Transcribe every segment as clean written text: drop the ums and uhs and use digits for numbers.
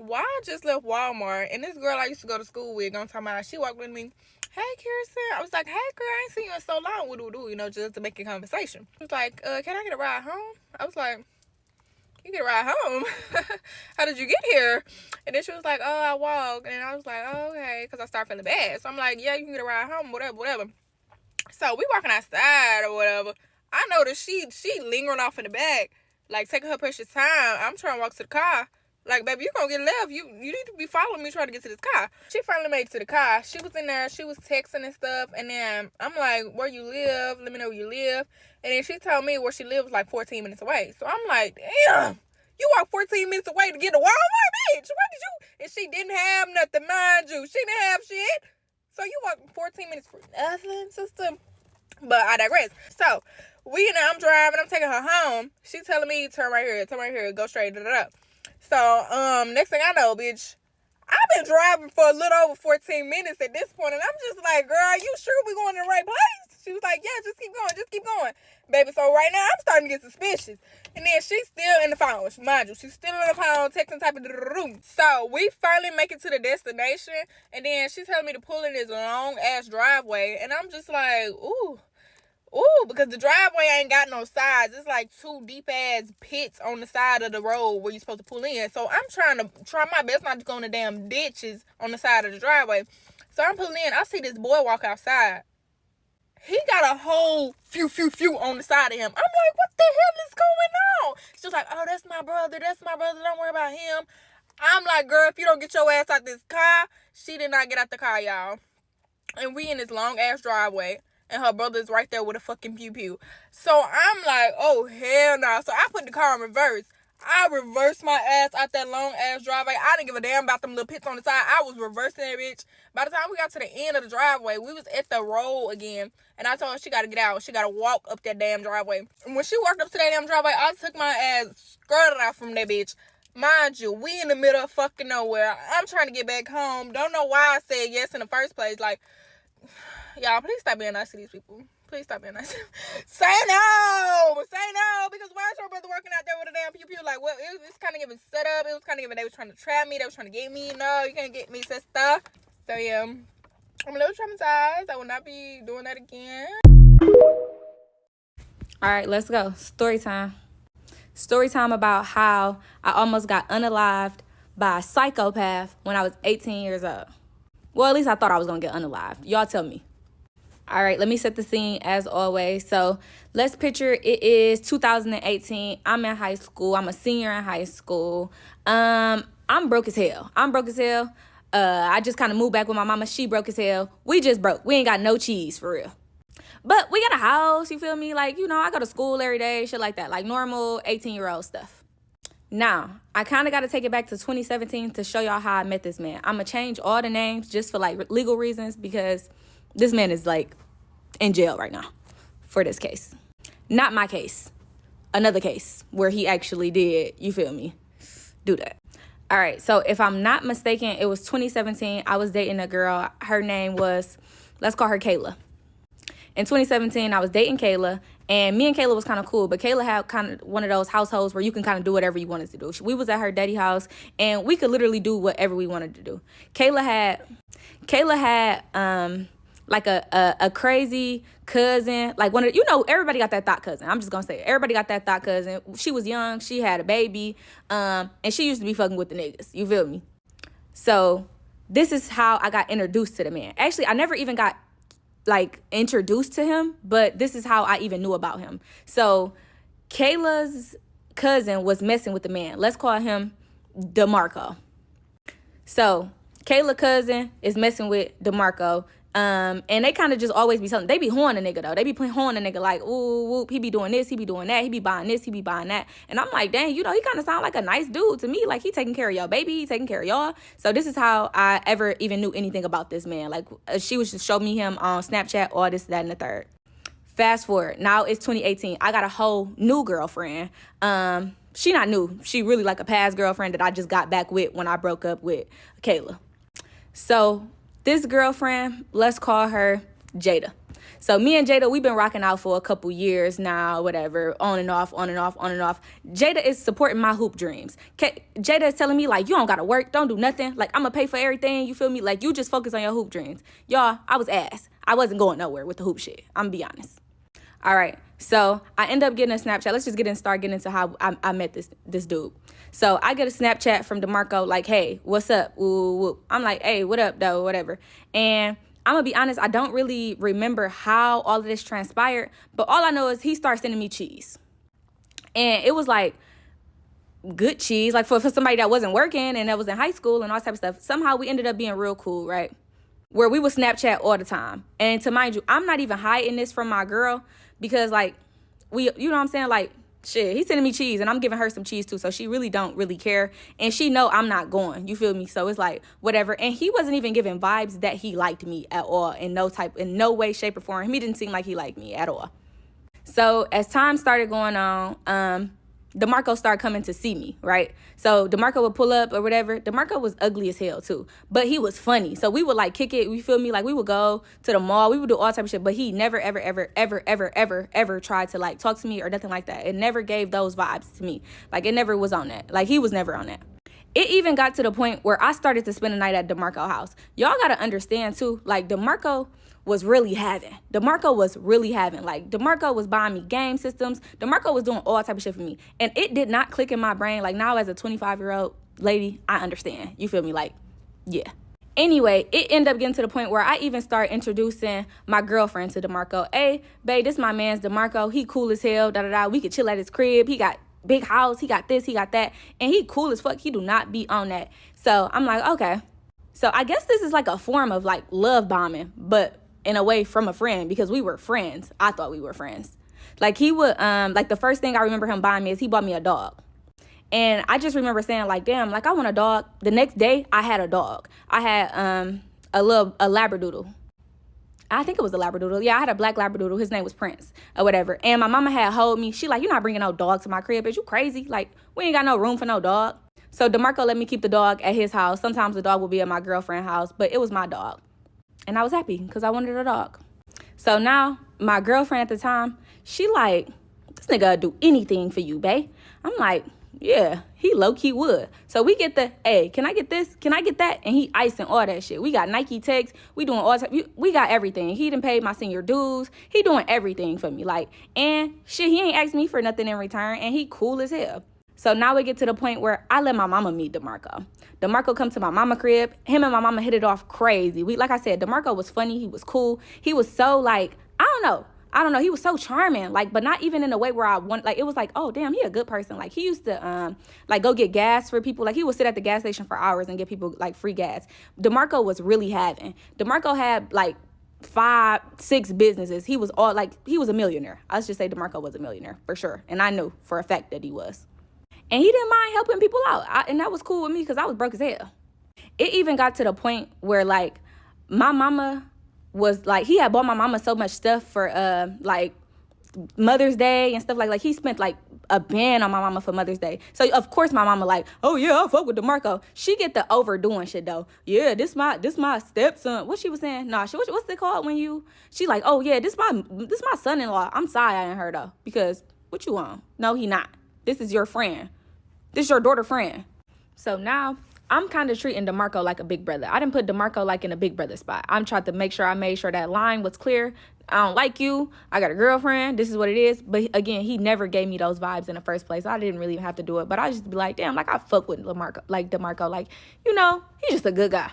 why I just left Walmart, and this girl I used to go to school with, gonna talk about, she walked with me. Hey, Kirsten. I was like, hey, girl, I ain't seen you in so long. Just to make a conversation. She was like, can I get a ride home? I was like, you get a ride home? How did you get here? And then she was like, oh, I walked. And I was like, oh, okay, because I started feeling bad. So I'm like, yeah, you can get a ride home, whatever. So we walking outside or whatever. I noticed she lingering off in the back, like taking her precious time. I'm trying to walk to the car. Like, baby, you gonna get left. You need to be following me trying to get to this car. She finally made it to the car. She was in there. She was texting and stuff. And then I'm like, where you live? Let me know where you live. And then she told me where she lives like 14 minutes away. So I'm like, damn, you walk 14 minutes away to get to Walmart, bitch. What did you? And she didn't have nothing, mind you. She didn't have shit. So you walk 14 minutes for nothing, sister? But I digress. So I'm driving. I'm taking her home. She telling me, turn right here, go straight, So, next thing I know, bitch, I've been driving for a little over 14 minutes at this point, and I'm just like, girl, you sure we going to the right place? She was like, yeah, just keep going. Baby, so right now, I'm starting to get suspicious. And then she's still in the phone, mind you, she's still in the phone, texting, typing, So, we finally make it to the destination, and then she's telling me to pull in this long-ass driveway, and I'm just like, ooh, because the driveway ain't got no sides. It's like two deep-ass pits on the side of the road where you're supposed to pull in. So I'm trying my best not to go in the damn ditches on the side of the driveway. So I'm pulling in. I see this boy walk outside. He got a whole few on the side of him. I'm like, what the hell is going on? She's like, oh, that's my brother. Don't worry about him. I'm like, girl, if you don't get your ass out this car. She did not get out the car, y'all. And we in this long-ass driveway. And her brother's right there with a fucking pew. So I'm like, oh, hell no. So I put the car in reverse. I reversed my ass out that long-ass driveway. I didn't give a damn about them little pits on the side. I was reversing that bitch. By the time we got to the end of the driveway, we was at the road again. And I told her she got to get out. She got to walk up that damn driveway. And when she walked up to that damn driveway, I took my ass, skirted out from that bitch. Mind you, we in the middle of fucking nowhere. I'm trying to get back home. Don't know why I said yes in the first place. Like, y'all, please stop being nice to these people. Please stop being nice. Say no, because why is your brother working out there with a damn pew? Like, well, it was kind of giving set up. It was kind of giving, they was trying to trap me. They was trying to get me. No, you can't get me, sister. So, yeah, I'm a little traumatized. I will not be doing that again. All right, let's go. Story time. Story time about how I almost got unalived by a psychopath when I was 18 years old. Well, at least I thought I was going to get unalived. Y'all tell me. All right, let me set the scene as always. So let's picture it is 2018. I'm in high school. I'm a senior in high school. I'm broke as hell. I just kind of moved back with my mama. She broke as hell. We just broke. We ain't got no cheese for real. But we got a house, you feel me? Like, I go to school every day, shit like that. Like normal 18-year-old stuff. Now, I kind of got to take it back to 2017 to show y'all how I met this man. I'm going to change all the names just for, like, legal reasons because this man is, like, in jail right now for this case. Not my case. Another case where he actually did, you feel me, do that. All right, so if I'm not mistaken, it was 2017. I was dating a girl. Her name was, let's call her Kayla. In 2017, I was dating Kayla, and me and Kayla was kind of cool, but Kayla had kind of one of those households where you can kind of do whatever you wanted to do. We was at her daddy house, and we could literally do whatever we wanted to do. Kayla had like a crazy cousin, like one of, everybody got that thought cousin. I'm just gonna say it. Everybody got that thought cousin. She was young, she had a baby, and she used to be fucking with the niggas. You feel me? So this is how I got introduced to the man. Actually, I never even got introduced to him, but this is how I even knew about him. So Kayla's cousin was messing with the man. Let's call him DeMarco. So Kayla's cousin is messing with DeMarco. And they kind of just always be something. They be horning a nigga though. They be horning a nigga like, ooh, whoop, he be doing this, he be doing that, he be buying this, he be buying that. And I'm like, dang, he kind of sound like a nice dude to me. Like he taking care of y'all baby, he taking care of y'all. So this is how I ever even knew anything about this man. Like she was just showing me him on Snapchat, all this, that, and the third. Fast forward, now it's 2018. I got a whole new girlfriend. She not new. She really like a past girlfriend that I just got back with when I broke up with Kayla. So this girlfriend, let's call her Jada. So me and Jada, we've been rocking out for a couple years now, whatever, on and off, on and off, on and off. Jada is supporting my hoop dreams. Jada is telling me, like, you don't gotta work, don't do nothing. Like, I'm gonna pay for everything, you feel me? Like, you just focus on your hoop dreams. Y'all, I was ass. I wasn't going nowhere with the hoop shit. I'm gonna be honest. All right, so I end up getting a Snapchat. Let's just start getting into how I met this dude. So I get a Snapchat from DeMarco, like, hey, what's up? Woo, woo. I'm like, hey, what up, though, whatever. And I'm going to be honest, I don't really remember how all of this transpired, but all I know is he started sending me cheese. And it was like good cheese, like for somebody that wasn't working and that was in high school and all that type of stuff. Somehow we ended up being real cool, right? Where we would Snapchat all the time. And to mind you, I'm not even hiding this from my girl because, like, you know what I'm saying? Like, shit, he's sending me cheese and I'm giving her some cheese too. So she really don't really care. And she know I'm not going. You feel me? So it's like, whatever. And he wasn't even giving vibes that he liked me at all in no way, shape, or form. He didn't seem like he liked me at all. So as time started going on, DeMarco started coming to see me, right? So DeMarco would pull up or whatever. DeMarco was ugly as hell too, but he was funny. So we would like kick it, you feel me? Like we would go to the mall, we would do all type of shit, but he never, ever tried to like talk to me or nothing like that. It never gave those vibes to me. Like it never was on that. Like he was never on that. It even got to the point where I started to spend the night at DeMarco house. Y'all gotta understand too, like DeMarco was really having. Like, DeMarco was buying me game systems. DeMarco was doing all type of shit for me. And it did not click in my brain. Like, now as a 25-year-old lady, I understand. You feel me? Like, yeah. Anyway, it ended up getting to the point where I even started introducing my girlfriend to DeMarco. Hey, babe, this my man's DeMarco. He cool as hell, da-da-da. We could chill at his crib. He got big house. He got this, he got that. And he cool as fuck. He do not be on that. So, I'm like, okay. So, I guess this is like a form of, like, love bombing. But in a way from a friend because we were friends. I thought we were friends. Like he would, like the first thing I remember him buying me is he bought me a dog. And I just remember saying like, damn, like I want a dog. The next day I had a dog. I had a Labradoodle. I think it was a Labradoodle. Yeah, I had a black Labradoodle. His name was Prince or whatever. And my mama had hold me. She like, you're not bringing no dog to my crib. Is you crazy? Like we ain't got no room for no dog. So DeMarco let me keep the dog at his house. Sometimes the dog would be at my girlfriend's house, but it was my dog. And I was happy because I wanted a dog. So now my girlfriend at the time, she like, this nigga do anything for you, bae. I'm like, yeah, he low-key would. So we get the, hey, can I get this? Can I get that? And he icing all that shit. We got Nike tags. We doing all we got everything. He done paid my senior dues. He doing everything for me. Like, and shit, he ain't asked me for nothing in return. And he cool as hell. So now we get to the point where I let my mama meet DeMarco. DeMarco come to my mama crib. Him and my mama hit it off crazy. Like I said, DeMarco was funny. He was cool. He was so like, I don't know. He was so charming. Like, but not even in a way where I want, like, it was like, oh, damn, he a good person. Like, he used to, like, go get gas for people. Like, he would sit at the gas station for hours and get people, like, free gas. DeMarco was really having. DeMarco had, like, 5, 6 businesses. He was all, like, he was a millionaire. Let's just say DeMarco was a millionaire, for sure. And I knew for a fact that he was. And he didn't mind helping people out. And that was cool with me because I was broke as hell. It even got to the point where, like, my mama was, like, he had bought my mama so much stuff for, like, Mother's Day and stuff. Like, he spent, like, a band on my mama for Mother's Day. So, of course, my mama, like, oh, yeah, I fuck with DeMarco. She get the overdoing shit, though. Yeah, this my stepson. What she was saying? Nah, what's it called when you, she like, oh, yeah, this my son-in-law. I'm sorry I ain't heard her because what you on? No, he not. This is your friend. This is your daughter friend. So now I'm kind of treating DeMarco like a big brother. I didn't put DeMarco like in a big brother spot. I'm trying to make sure I made sure that line was clear. I don't like you. I got a girlfriend. This is what it is. But again, he never gave me those vibes in the first place. I didn't really even have to do it. But I just be like, damn, like I fuck with DeMarco. Like, you know, he's just a good guy.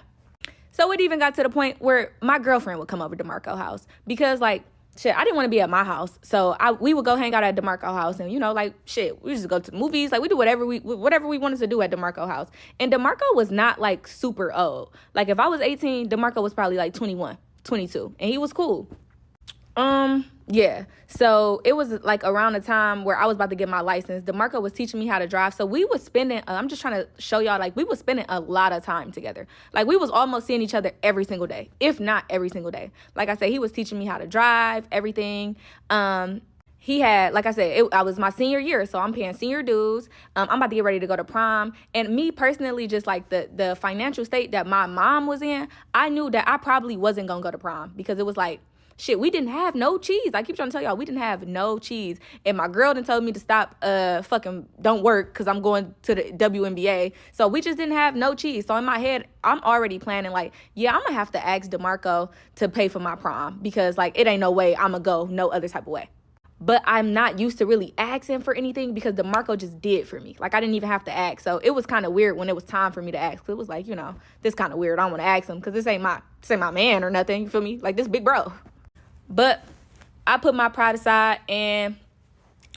So it even got to the point where my girlfriend would come over to DeMarco's house because, like, shit, I didn't want to be at my house. So we would go hang out at DeMarco's house and, you know, like, shit, we just go to the movies. Like, we do whatever we wanted to do at DeMarco's house. And DeMarco was not, like, super old. Like, if I was 18, DeMarco was probably, like, 21, 22. And he was cool. Yeah. So it was, like, around the time where I was about to get my license. DeMarco was teaching me how to drive. So we was spending, I'm just trying to show y'all, like, we was spending a lot of time together. Like, we was almost seeing each other every single day, if not every single day. Like I said, he was teaching me how to drive, everything. He had, like I said, I was my senior year, so I'm paying senior dues. I'm about to get ready to go to prom. And me personally, just like the financial state that my mom was in, I knew that I probably wasn't going to go to prom because it was like, Shit, we didn't have no cheese. I keep trying to tell y'all, we didn't have no cheese. And my girl done told me to stop fucking don't work because I'm going to the WNBA. So we just didn't have no cheese. So in my head, I'm already planning like, yeah, I'm going to have to ask DeMarco to pay for my prom because like it ain't no way I'm going to go no other type of way. But I'm not used to really asking for anything because DeMarco just did for me. Like, I didn't even have to ask. So it was kind of weird when it was time for me to ask. It was like, you know, this kind of weird. I don't want to ask him because this ain't my man or nothing. You feel me? Like, this big bro. But I put my pride aside and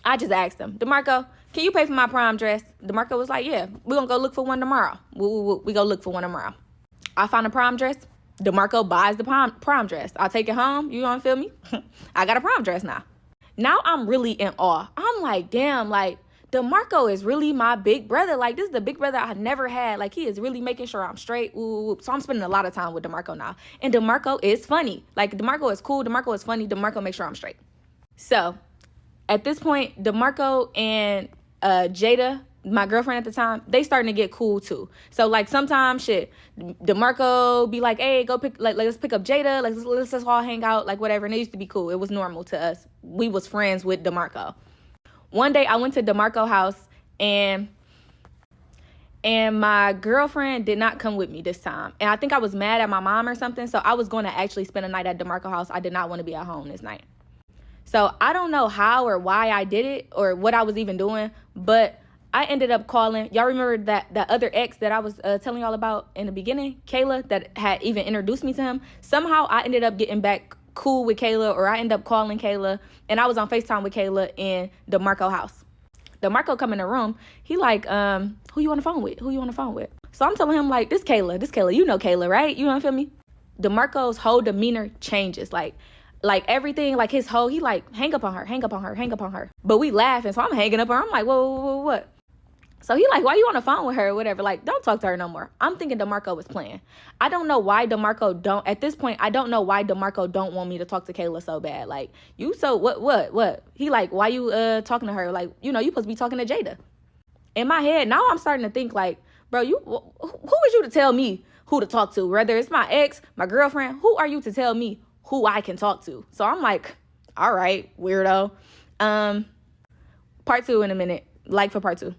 I just asked him, DeMarco, can you pay for my prom dress? DeMarco was like, yeah, we're going to go look for one tomorrow. We go look for one tomorrow. I found a prom dress. DeMarco buys the prom dress. I'll take it home. You don't feel me? I got a prom dress now. Now I'm really in awe. I'm like, damn, like, DeMarco is really my big brother. Like, this is the big brother I never had. Like, he is really making sure I'm straight. Ooh. So I'm spending a lot of time with DeMarco now. And DeMarco is funny. Like, DeMarco is cool. DeMarco is funny. DeMarco makes sure I'm straight. So, at this point, DeMarco and Jada, my girlfriend at the time, they starting to get cool too. So like sometimes shit, DeMarco be like, hey, go pick, like let's pick up Jada, like let's all hang out, like whatever. And it used to be cool. It was normal to us. We was friends with DeMarco. One day I went to DeMarco's house and my girlfriend did not come with me this time. And I think I was mad at my mom or something. So I was going to actually spend a night at DeMarco's house. I did not want to be at home this night. So I don't know how or why I did it or what I was even doing, but I ended up calling. Y'all remember that other ex that I was telling y'all about in the beginning, Kayla, that had even introduced me to him? Somehow I ended up getting back cool with Kayla, or I ended up calling Kayla, and I was on FaceTime with Kayla in DeMarco's house. DeMarco come in the room. He like, who you on the phone with? Who you on the phone with? So I'm telling him like, this Kayla. You know Kayla, right? You know what I feel me? DeMarco's whole demeanor changes. Like everything, like his whole, he like, hang up on her. But we laughing, so I'm hanging up on her. I'm like, whoa, what? So he like, why you on the phone with her or whatever? Like, don't talk to her no more. I'm thinking DeMarco was playing. I don't know why DeMarco don't, at this point, I don't know why DeMarco don't want me to talk to Kayla so bad. Like, you so, what? He like, why you talking to her? Like, you know, you supposed to be talking to Jada. In my head, now I'm starting to think like, bro, who was you to tell me who to talk to? Whether it's my ex, my girlfriend, who are you to tell me who I can talk to? So I'm like, all right, weirdo. Part 2 in a minute. Like for part 2.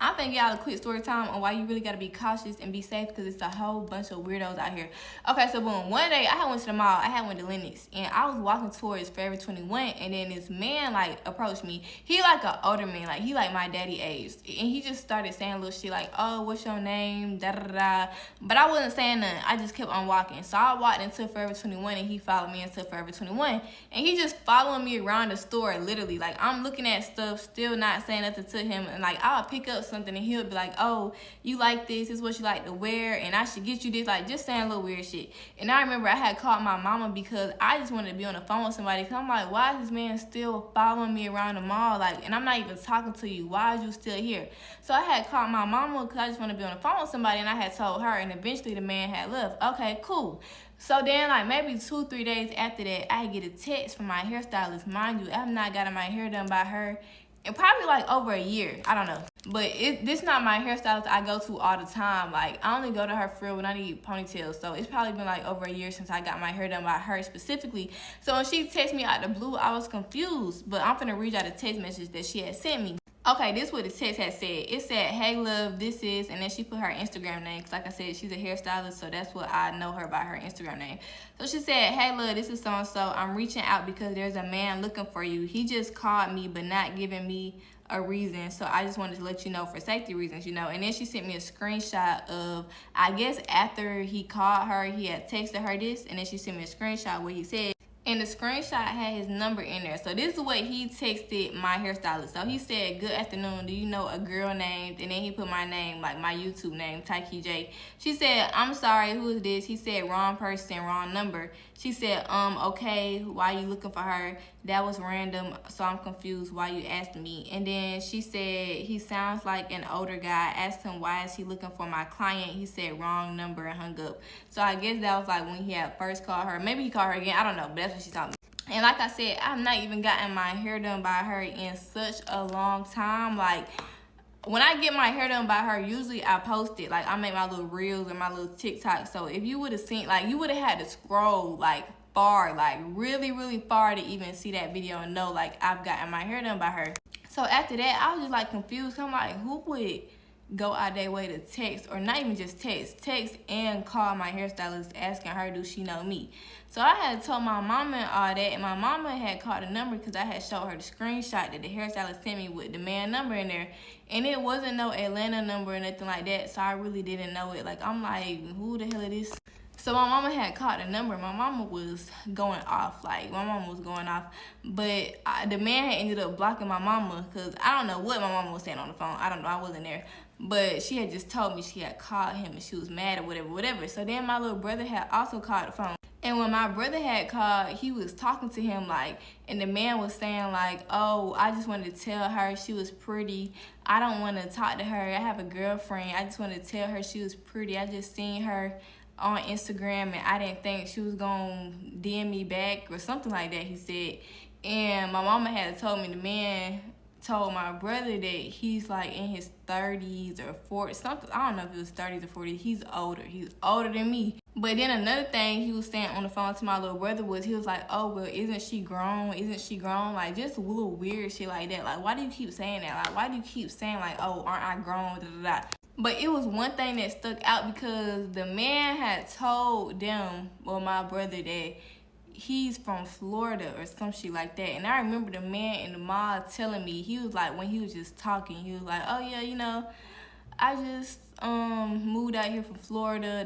I'm finna get y'all a quick story time on why you really gotta be cautious and be safe, because it's a whole bunch of weirdos out here. Okay, so boom, one day I had went to the mall, I had went to Lennox, and I was walking towards Forever 21, and then this man like approached me. He like an older man, like he like my daddy age, and he just started saying little shit like, oh, what's your name, da da da. But I wasn't saying nothing, I just kept on walking. So I walked into Forever 21, and he followed me into Forever 21, and he just following me around the store, literally. Like, I'm looking at stuff, still not saying nothing to him, and like I'll pick up something and he'll be like, oh, you like this is what you like to wear, and I should get you this, like just saying little weird shit. And I remember I had called my mama because I just wanted to be on the phone with somebody, because I'm like, why is this man still following me around the mall, like, and I'm not even talking to you, why are you still here? So I had called my mama because I just want to be on the phone with somebody, and I had told her, and eventually the man had left. Okay, cool. So then, like, maybe 2-3 days after that, I get a text from my hairstylist. Mind you, I have not gotten my hair done by her in probably like over a year. I don't know. But this not my hairstylist I go to all the time. Like, I only go to her for real when I need ponytails. So it's probably been like over a year since I got my hair done by her specifically. So when she texted me out the blue, I was confused. But I'm finna read out a text message that she had sent me. Okay, this is what the text had said. It said, hey, love, this is, and then she put her Instagram name. Because like I said, she's a hairstylist, so that's what I know her by, her Instagram name. So she said, hey, love, this is so-and-so. I'm reaching out because there's a man looking for you. He just called me, but not giving me a reason. So I just wanted to let you know for safety reasons, you know. And then she sent me a screenshot of, I guess after he called her, he had texted her this. And then she sent me a screenshot where he said, and the screenshot had his number in there. So this is what he texted my hairstylist. So he said, good afternoon, do you know a girl named, and then he put my name, like my YouTube name, Tyke J. She said, I'm sorry, who is this? He said, wrong person, wrong number. She said, okay, why you looking for her? That was random, so I'm confused why you asked me. And then she said, he sounds like an older guy. I asked him, why is he looking for my client? He said, wrong number, and hung up. So I guess that was like when he had first called her. Maybe he called her again, I don't know, but that's what she told me. And like I said, I've not even gotten my hair done by her in such a long time. Like, When I get my hair done by her, usually I post it. Like, I make my little reels and my little TikTok. So if you would have seen, like, you would have had to scroll, like, far, like, really, really far to even see that video and know, like, I've gotten my hair done by her. So after that, I was just, like, confused. I'm like, who would go out their way to text, or not even just text and call my hairstylist asking her, do she know me? So I had told my mama and all that, and my mama had called the number because I had showed her the screenshot that the hairstylist sent me with the man number in there, and it wasn't no Atlanta number or nothing like that, so I really didn't know it. Like, I'm like, who the hell is this? So my mama had called the number. My mama was going off. Like, my mama was going off. But the man had ended up blocking my mama because I don't know what my mama was saying on the phone. I don't know. I wasn't there. But she had just told me she had called him and she was mad or whatever. So then my little brother had also called the phone. And when my brother had called, he was talking to him, like, and the man was saying, like, oh, I just wanted to tell her she was pretty. I don't want to talk to her. I have a girlfriend. I just wanted to tell her she was pretty. I just seen her on Instagram and I didn't think she was gonna DM me back or something like that, he said. And my mama had told me the man told my brother that he's like in his 30s or 40s, something. I don't know if it was 30s or 40s. He's older than me. But then another thing he was saying on the phone to my little brother was, he was like, oh, well, isn't she grown? Like, just a little weird shit like that. Like, why do you keep saying that? Like, why do you keep saying, like, oh, aren't I grown? But it was one thing that stuck out because the man had told them, well, my brother, that he's from Florida or some shit like that. And I remember the man in the mall telling me, he was like, when he was just talking, he was like, oh yeah, you know, I just moved out here from Florida,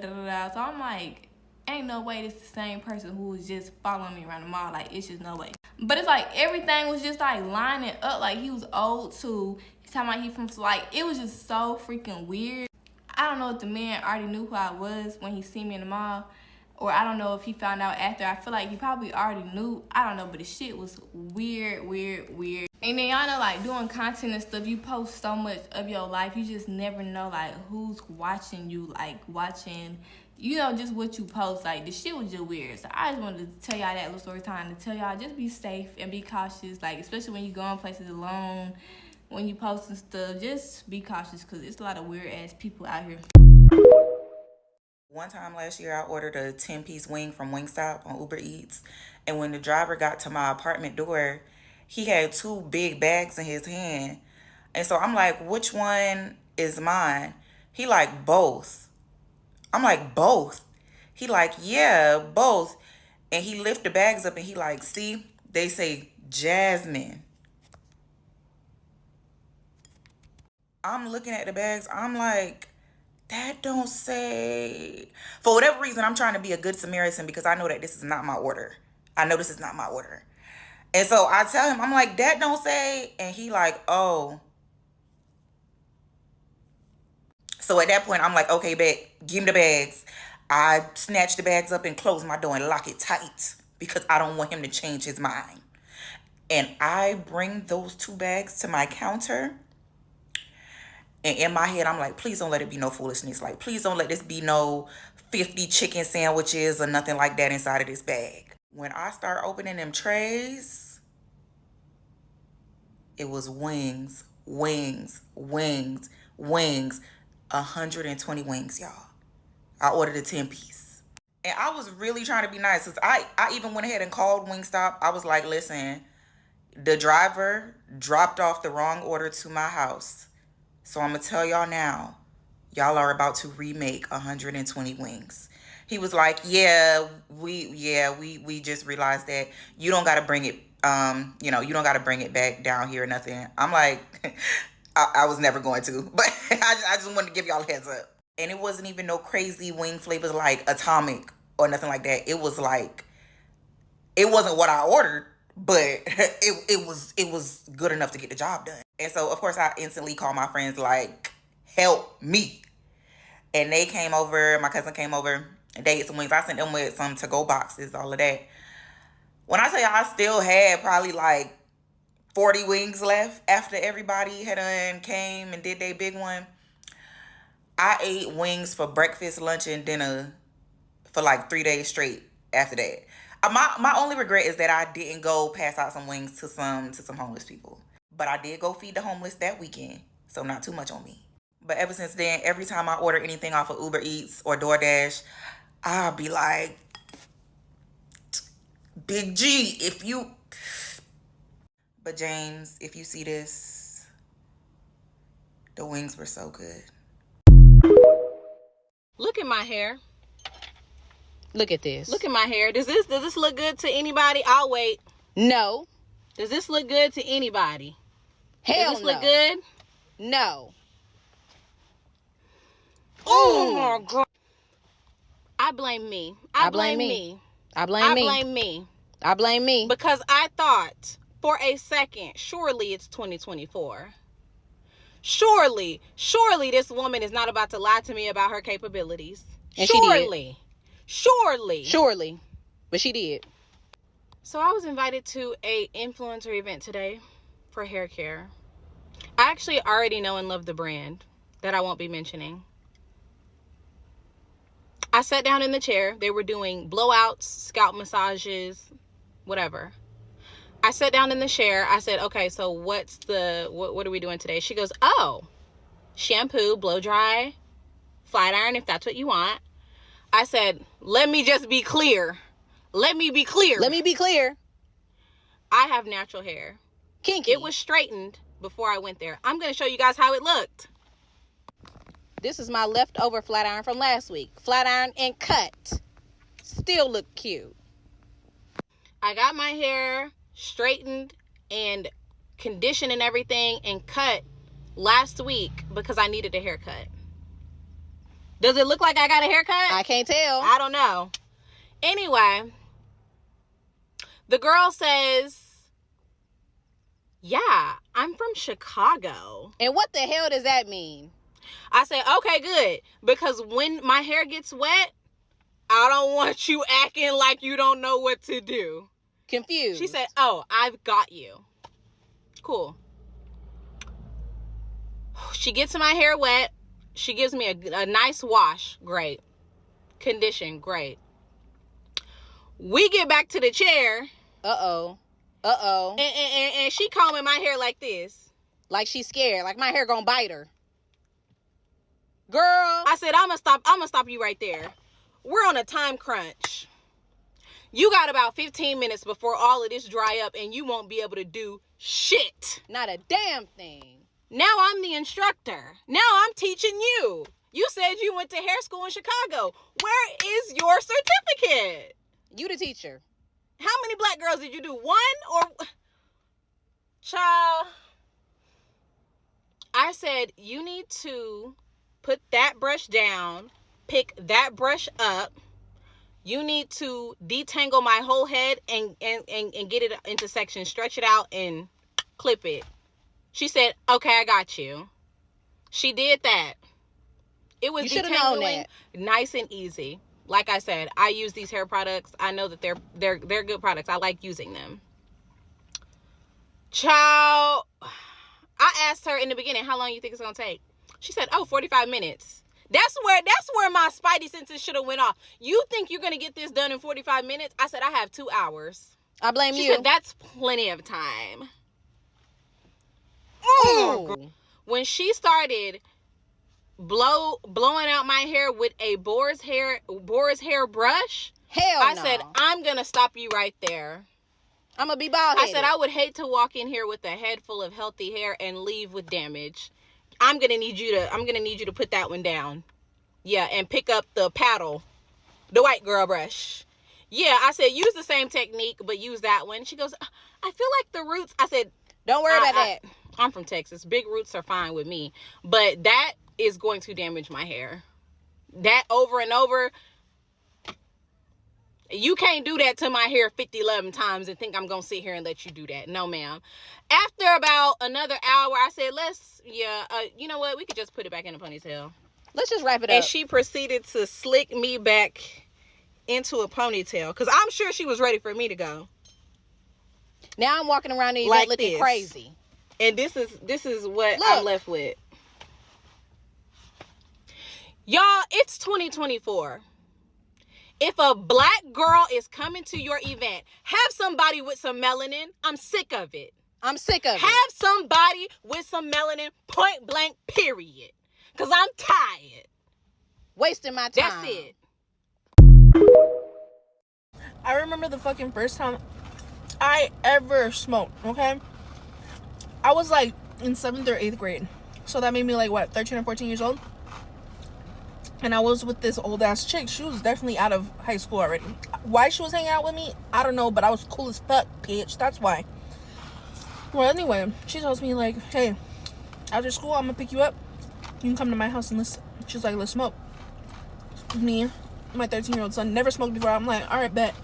So I'm like, ain't no way this the same person who was just following me around the mall. Like, it's just no way. But it's like everything was just like lining up. Like, he was old too. He's talking about he from, like, it was just so freaking weird. I don't know if the man already knew who I was when he seen me in the mall, or I don't know if he found out after. I feel like he probably already knew. I don't know, but the shit was weird. And then y'all know, like, doing content and stuff, you post so much of your life, you just never know, like, who's watching you, like, watching, you know, just what you post. Like, the shit was just weird. So I just wanted to tell y'all that little story time, to tell y'all just be safe and be cautious, like, especially when you go in places alone, when you post and stuff, just be cautious because it's a lot of weird ass people out here. One time last year, I ordered a 10-piece wing from Wingstop on Uber Eats. And when the driver got to my apartment door, he had two big bags in his hand. And so I'm like, which one is mine? He like, both. I'm like, both? He like, yeah, both. And he lift the bags up and he like, see, they say Jasmine. I'm looking at the bags. I'm like, that don't say. For whatever reason, I'm trying to be a good Samaritan because I know that this is not my order. And so I tell him, I'm like, that don't say. And he like, oh. So at that point, I'm like, okay, bet, give him the bags. I snatch the bags up and close my door and lock it tight because I don't want him to change his mind. And I bring those two bags to my counter. And in my head, I'm like, please don't let it be no foolishness. Like, please don't let this be no 50 chicken sandwiches or nothing like that inside of this bag. When I start opening them trays, it was wings. 120 wings, y'all. I ordered a 10-piece. And I was really trying to be nice because I even went ahead and called Wingstop. I was like, listen, the driver dropped off the wrong order to my house. So I'm going to tell y'all now, y'all are about to remake 120 wings. He was like, we just realized that you don't got to bring it, you don't got to bring it back down here or nothing. I'm like, I was never going to, but I just wanted to give y'all a heads up. And it wasn't even no crazy wing flavors like Atomic or nothing like that. It was like, it wasn't what I ordered, but it was good enough to get the job done. And so, of course, I instantly called my friends like, help me. And they came over, my cousin came over, and they ate some wings. I sent them with some to-go boxes, all of that. When I tell you I still had probably like 40 wings left after everybody had came and did their big one. I ate wings for breakfast, lunch, and dinner for like 3 days straight after that. My only regret is that I didn't go pass out some wings to some homeless people. But I did go feed the homeless that weekend. So not too much on me. But ever since then, every time I order anything off of Uber Eats or DoorDash, I'll be like, Big G, if you... But James, if you see this, the wings were so good. Look at my hair. Look at this. Look at my hair. Does this look good to anybody? I'll wait. No. Does this look good to anybody? Hell Does this no. look good? No. Oh my God. I blame me. I blame me. I blame I me. blame me. I blame me. Because I thought for a second, surely it's 2024. Surely this woman is not about to lie to me about her capabilities. And surely. Surely. But she did. So I was invited to a influencer event today for hair care. I actually already know and love the brand that I won't be mentioning. I sat down in the chair. They were doing blowouts, scalp massages, whatever. I sat down in the chair. I said, okay, so what are we doing today? She goes, oh, shampoo, blow dry, flat iron if that's what you want. I said, let me just be clear. Let me be clear. I have natural hair. Kinky. It was straightened before I went there. I'm going to show you guys how it looked. This is my leftover flat iron from last week. Flat iron and cut. Still look cute. I got my hair straightened and conditioned and everything and cut last week because I needed a haircut. Does it look like I got a haircut? I can't tell. I don't know. Anyway, the girl says, yeah, I'm from Chicago. And what the hell does that mean? I said, okay, good. Because when my hair gets wet, I don't want you acting like you don't know what to do. Confused. She said, oh, I've got you. Cool. She gets my hair wet. She gives me a nice wash. Great. Condition. Great. We get back to the chair. Uh-oh. And she combing my hair like this. Like she's scared. Like my hair gonna bite her. Girl. I said, I'm gonna stop you right there. We're on a time crunch. You got about 15 minutes before all of this dry up and you won't be able to do shit. Not a damn thing. Now I'm the instructor. Now I'm teaching you. You said you went to hair school in Chicago. Where is your certificate? You the teacher. How many black girls did you do? One or... Child. I said, you need to put that brush down, pick that brush up. You need to detangle my whole head and get it into sections, stretch it out and clip it. She said, okay, I got you. She did that. It was detangling, nice and easy. Like I said, I use these hair products. I know that they're good products. I like using them. Child, I asked her in the beginning, how long you think it's gonna take? She said, oh, 45 minutes. That's where my spidey senses should have went off. You think you're gonna get this done in 45 minutes? I said, I have 2 hours. I blame you. She said, that's plenty of time. Ooh. When she started blowing out my hair with a boar's hair brush, I said, I'm gonna stop you right there. I'm gonna be bald-headed. I said, I would hate to walk in here with a head full of healthy hair and leave with damage. I'm gonna need you to put that one down. Yeah, and pick up the paddle, the white girl brush. Yeah, I said, use the same technique, but use that one. She goes, I feel like the roots. I said, don't worry about that. I'm from Texas. Big roots are fine with me, but that is going to damage my hair. That over and over. You can't do that to my hair 11 times and think I'm going to sit here and let you do that. No, ma'am. After about another hour, I said, you know what? We could just put it back in a ponytail. Let's just wrap it up. And she proceeded to slick me back into a ponytail because I'm sure she was ready for me to go. Now I'm walking around the event like looking crazy. And this is what I'm left with. Y'all, it's 2024. If a black girl is coming to your event, have somebody with some melanin. I'm sick of it. I'm sick of it. Have somebody with some melanin, point blank, period. Because I'm tired. Wasting my time. That's it. I remember the fucking first time I ever smoked, okay? I was like in 7th or 8th grade. So that made me like, what, 13 or 14 years old? And I was with this old ass chick. She was definitely out of high school already. Why she was hanging out with me, I don't know, but I was cool as fuck, bitch. That's why. Well, anyway, she tells me like, hey, after school, I'm gonna pick you up. You can come to my house and she's like, let's smoke. Me, my 13-year-old son, never smoked before. I'm like, all right, bet.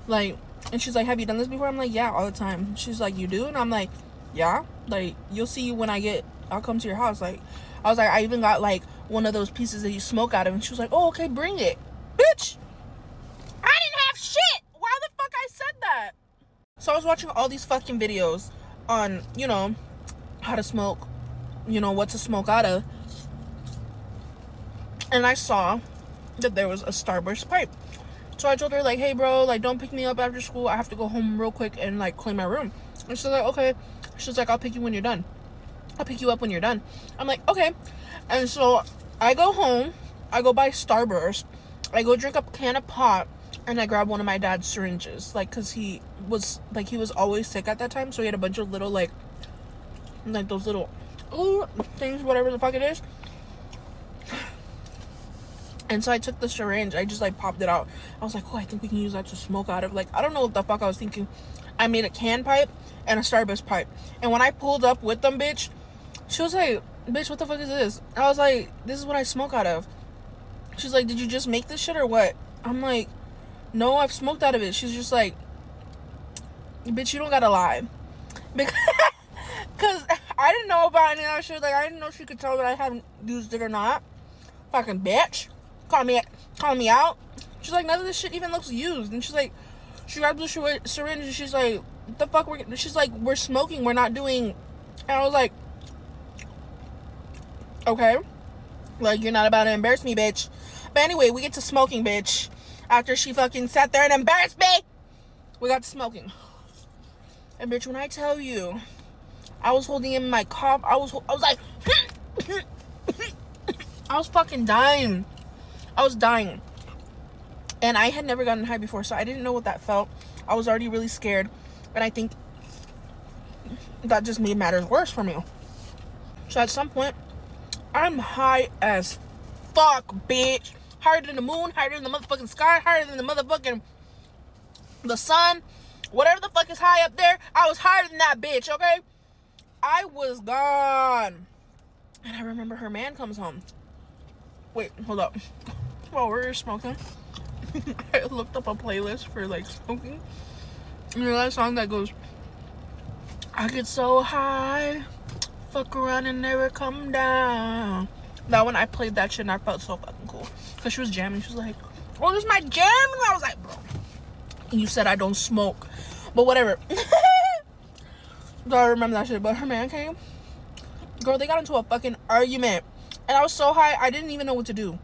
Like, and she's like, have you done this before? I'm like, yeah, all the time. She's like, you do? And I'm like, yeah. Like, you'll see when I'll come to your house. Like, I was like, I even got like one of those pieces that you smoke out of. And she was like, oh, okay, bring it. Bitch, I didn't have shit. Why the fuck I said that? So I was watching all these fucking videos on, you know, how to smoke, you know, what to smoke out of. And I saw that there was a Starburst pipe. So I told her like, hey bro, like don't pick me up after school. I have to go home real quick and like clean my room. And she's like, okay. She's like, I'll pick you when you're done. I'll pick you up when you're done. I'm like, okay. And so I go home, I go buy Starburst, I go drink a can of pop, and I grab one of my dad's syringes, like, cause he was always sick at that time, so he had a bunch of little like those little things, whatever the fuck it is. And so I took the syringe, I just like popped it out. I was like, oh, I think we can use that to smoke out of. Like, I don't know what the fuck I was thinking. I made a can pipe and a Starburst pipe. And when I pulled up with them, bitch, she was like, bitch, what the fuck is this? I was like, this is what I smoke out of. She's like, did you just make this shit or what? I'm like, no, I've smoked out of it. She's just like, bitch, you don't gotta lie. Because I didn't know about any of that shit. Like, I didn't know she could tell that I hadn't used it or not. Fucking bitch. Calling me out. She's like, none of this shit even looks used. And she's like, she grabbed the syringe and she's like, what the fuck? She's like, we're smoking, we're not doing. And I was like, okay. Like, you're not about to embarrass me, bitch. But anyway, we get to smoking, bitch. After she fucking sat there and embarrassed me, we got to smoking. And bitch, when I tell you, I was holding in my cough, I was like, I was fucking dying. I was dying. And I had never gotten high before, so I didn't know what that felt. I was already really scared. And I think that just made matters worse for me. So at some point, I'm high as fuck, bitch. Higher than the moon, higher than the motherfucking sky, higher than the motherfucking the sun. Whatever the fuck is high up there, I was higher than that bitch, okay? I was gone. And I remember her man comes home. Wait, hold up. While we're smoking, I looked up a playlist for like smoking. And there's that song that goes, I get so high, fuck around and never come down. That one, I played that shit and I felt so fucking cool. Because she was jamming. She was like, oh, this is my jam. And I was like, bro, you said I don't smoke. But whatever. So I remember that shit. But her man came. Girl, they got into a fucking argument. And I was so high, I didn't even know what to do.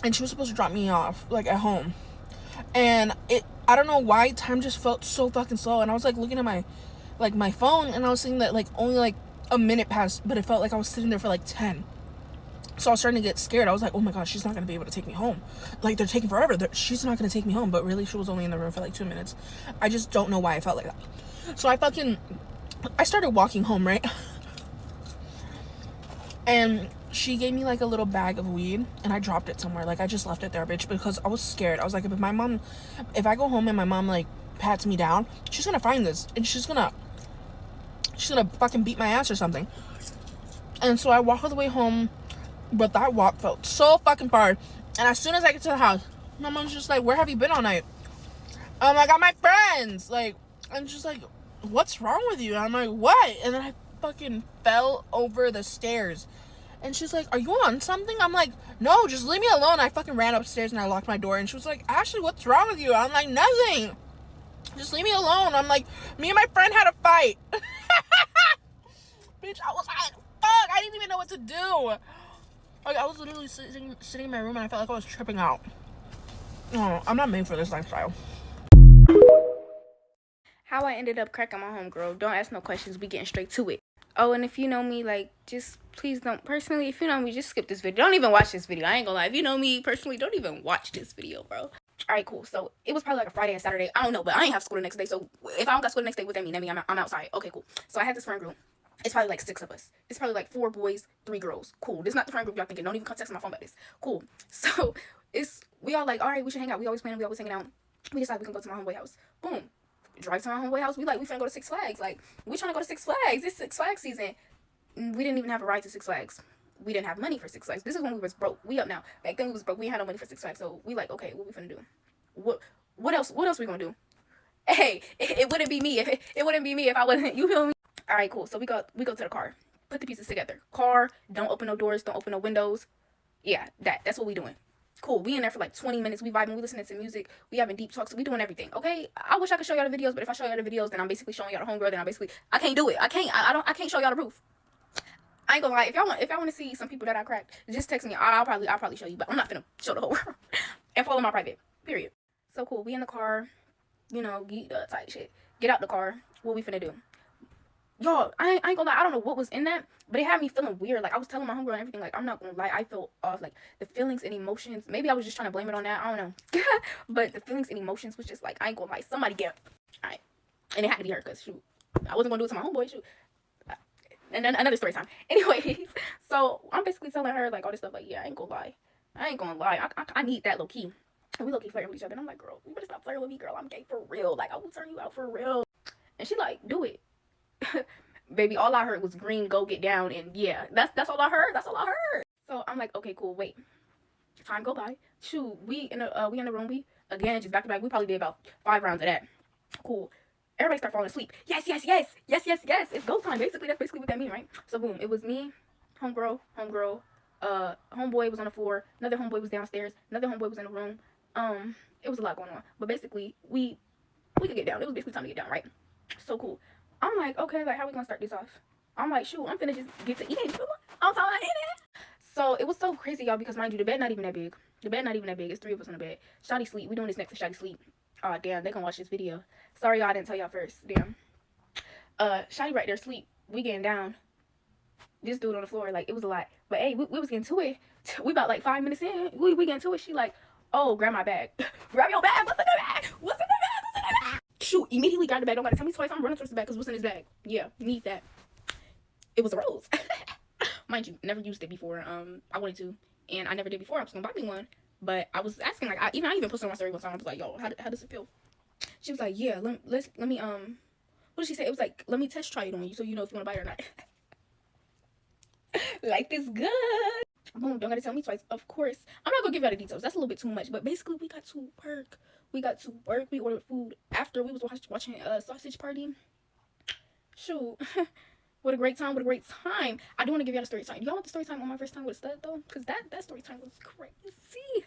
And she was supposed to drop me off, like, at home. And I don't know why, time just felt so fucking slow. And I was, like, looking at my phone. And I was seeing that, like, only, like, a minute passed. But it felt like I was sitting there for, like, 10. So I was starting to get scared. I was like, oh, my God, she's not going to be able to take me home. Like, they're taking forever. She's not going to take me home. But really, she was only in the room for, like, 2 minutes. I just don't know why I felt like that. So I started walking home, right? And she gave me like a little bag of weed and I dropped it somewhere. Like, I just left it there, bitch, because I was scared. I was like, if I go home and my mom like pats me down, she's gonna find this and she's gonna fucking beat my ass or something. And so I walk all the way home, but that walk felt so fucking far. And as soon as I get to the house, my mom's just like, where have you been all night? I'm like, I'm my friends. Like, and she's like, what's wrong with you? And I'm like, what? And then I fucking fell over the stairs. And she's like, are you on something? I'm like, no, just leave me alone. I fucking ran upstairs and I locked my door. And she was like, Ashley, what's wrong with you? I'm like, nothing. Just leave me alone. I'm like, me and my friend had a fight. Bitch, I was like, fuck, I didn't even know what to do. Like, I was literally sitting in my room and I felt like I was tripping out. Oh, I'm not made for this lifestyle. How I ended up cracking my homegirl. Don't ask no questions. We getting straight to it. Oh, and if you know me, like, just please don't. Personally, if you know me, just skip this video. Don't even watch this video. I ain't gonna lie. If you know me personally, don't even watch this video, bro. All right, cool. So it was probably like a Friday and Saturday. I don't know, but I ain't have school the next day. So if I don't got school the next day, what that mean? That mean I'm outside. Okay, cool. So I had this friend group. It's probably like 6 of us. It's probably like 4 boys, 3 girls. Cool. This is not the friend group y'all thinking. Don't even come text my phone about this. Cool. So we all like, all right, we should hang out. We always planning. We always hanging out. We decided we can go to my homeboy house. Boom. Drive to my homeboy house. We finna go to Six Flags. Like, we trying to go to Six Flags. It's Six Flags season. We didn't even have a ride to Six Flags. We didn't have money for Six Flags. This is when we was broke. We up now. Back then we was broke. We had no money for Six Flags. So we like, okay, what we finna do? What else we gonna do? Hey, it wouldn't be me it wouldn't be me if I wasn't. You feel me? All right, cool. So we go to the car. Put the pieces together. Car. Don't open no doors. Don't open no windows. Yeah, that's what we doing. Cool. We in there for like 20 minutes. We vibing. We listening to music. We having deep talks. We doing everything. Okay. I wish I could show y'all the videos, but if I show y'all the videos, then I'm basically showing y'all the homegirl. Then I can't do it. I can't show y'all the proof. I ain't gonna lie. If y'all want to see some people that I cracked, just text me. I'll probably show you, but I'm not finna show the whole world. And follow my private. Period. So cool. We in the car. You know, geeked up type shit. Get out the car. What we finna do? Y'all, I ain't gonna lie, I don't know what was in that, but it had me feeling weird. Like, I was telling my homegirl and everything, like, I'm not gonna lie, I felt off. Like, the feelings and emotions, maybe I was just trying to blame it on that, I don't know. But the feelings and emotions was just like, I ain't gonna lie, somebody get, alright. And it had to be her, because, shoot, I wasn't gonna do it to my homeboy, shoot. And then another story time. Anyways, so I'm basically telling her, like, all this stuff, like, yeah, I ain't gonna lie. I need that low-key. And we low-key flirting with each other, and I'm like, girl, you better stop flirting with me, girl. I'm gay for real. Like, I will turn you out for real. And she like, do it. Baby, all I heard was green, go get down, and yeah, that's all I heard. So I'm like, okay, cool, wait. Time go by. Shoot, we in the room, we again just back to back. We probably did about 5 rounds of that. Cool. Everybody start falling asleep. Yes. It's go time. Basically, that's basically what that means, right? So boom, it was me, homegirl, homeboy was on the floor, another homeboy was downstairs, another homeboy was in the room. It was a lot going on, but basically we could get down. It was basically time to get down, right? So cool. I'm like, okay, like, how we gonna start this off? I'm like, shoot, I'm finna just get to eating. I'm talking about eating. So it was so crazy, y'all, because mind you, the bed not even that big. It's 3 of us on the bed. Shawty sleep. We doing this next to Shawty sleep. Oh damn, they gonna watch this video. Sorry, y'all, I didn't tell y'all first. Damn. Shawty right there sleep. We getting down. This dude on the floor, like, it was a lot. But hey, we was getting to it. We about like 5 minutes in. We getting to it. She like, oh, grab my bag. Grab your bag. What's in the bag? Shoot, immediately grabbed the bag. Don't gotta tell me twice. I'm running towards the bag because what's in his bag? Yeah, need that. It was a rose. Mind you, never used it before. I wanted to, and I never did before. I was gonna buy me one, but I was asking, like, I even posted on my story one time. I was like, yo, how does it feel? She was like, yeah, let me what did she say? It was like, let me test try it on you so you know if you want to buy it or not. Like this good. Boom, don't gotta tell me twice. Of course, I'm not gonna give y'all the details. That's a little bit too much. But basically, we got to work. We ordered food after we was watching a sausage party. Shoot. What a great time. I do want to give y'all a story time. Y'all want the story time on my first time with a stud though? Because that story time was crazy.